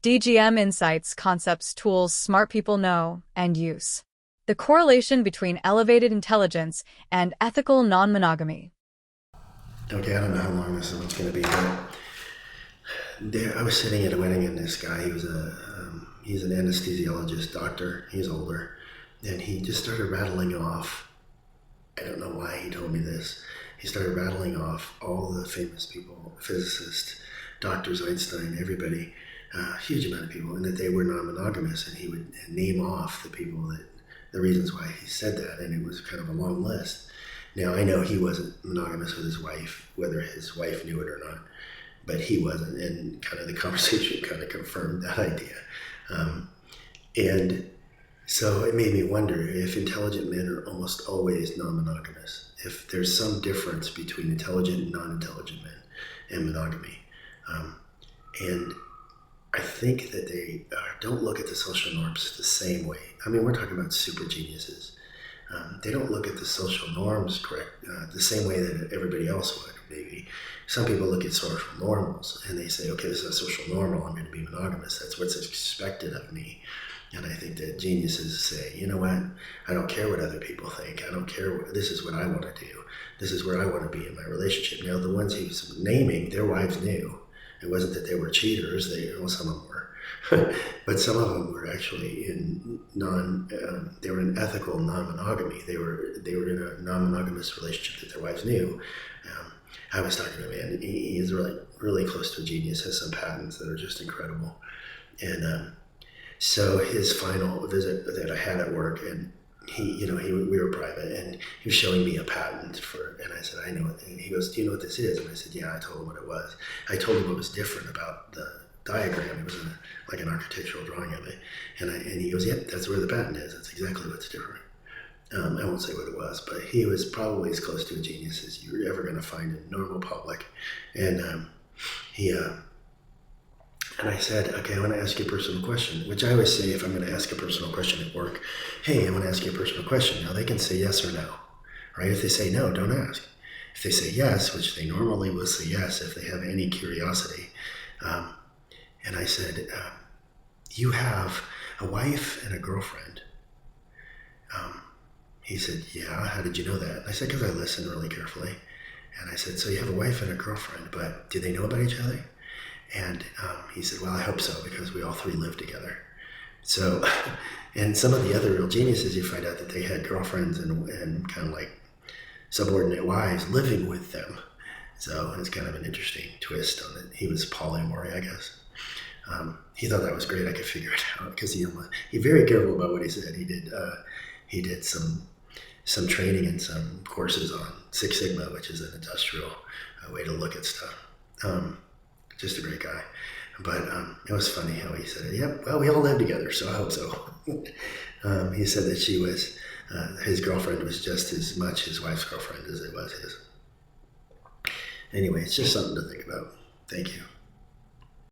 DGM Insights, Concepts, Tools Smart People Know and Use. The correlation between elevated intelligence and ethical non-monogamy. Okay, I don't know how long this one's going to be, but I was sitting at a wedding, and this guy, he's an anesthesiologist doctor. He's older, and he just started rattling off. I don't know why he told me this. He started rattling off all the famous people, physicists, doctors, Einstein, everybody, a huge amount of people, and that they were non-monogamous, and he would name off the reasons why he said that, and it was kind of a long list. Now, I know he wasn't monogamous with his wife, whether his wife knew it or not, but he wasn't, and kind of the conversation kind of confirmed that idea. And so it made me wonder if intelligent men are almost always non-monogamous, if there's some difference between intelligent and non-intelligent men and monogamy. And I think that they don't look at the social norms the same way. I mean, we're talking about super geniuses. They don't look at the social norms the same way that everybody else would, maybe. Some people look at social normals and they say, okay, this is a social normal, I'm going to be monogamous. That's what's expected of me. And I think that geniuses say, you know what, I don't care what other people think. I don't care, this is what I want to do. This is where I want to be in my relationship. Now, the ones he was naming, their wives knew. It wasn't that they were cheaters, some of them were. But some of them were actually they were in ethical non-monogamy. They were in a non-monogamous relationship that their wives knew. I was talking to a man, he is really close to a genius, has some patents that are just incredible. And so his final visit that I had at work, and we were private, and he was showing me a patent and I said, I know it. And he goes, do you know what this is? And I said, yeah. I told him what it was. I told him what was different about the diagram. It was like an architectural drawing of it. And he goes, yep, that's where the patent is. That's exactly what's different. I won't say what it was, but he was probably as close to a genius as you're ever going to find in normal public. And and I said, okay, I want to ask you a personal question, which I always say if I'm going to ask a personal question at work, hey, I want to ask you a personal question. Now, they can say yes or no, right? If they say no, don't ask. If they say yes, which they normally will say yes if they have any curiosity. And I said, you have a wife and a girlfriend. He said, yeah, how did you know that? I said, because I listened really carefully. And I said, so you have a wife and a girlfriend, but do they know about each other? And he said, well, I hope so, because we all three live together. So, and some of the other real geniuses, you find out that they had girlfriends and kind of like subordinate wives living with them. So it's kind of an interesting twist on it. He was polyamory, I guess. He thought that was great. I could figure it out because he's very careful about what he said. He did some training and some courses on Six Sigma, which is an industrial way to look at stuff. Just a great guy. But it was funny how he said it. Yep, well, we all live together, so I hope so. He said that she was, his girlfriend was just as much his wife's girlfriend as it was his. Anyway, it's just something to think about. Thank you.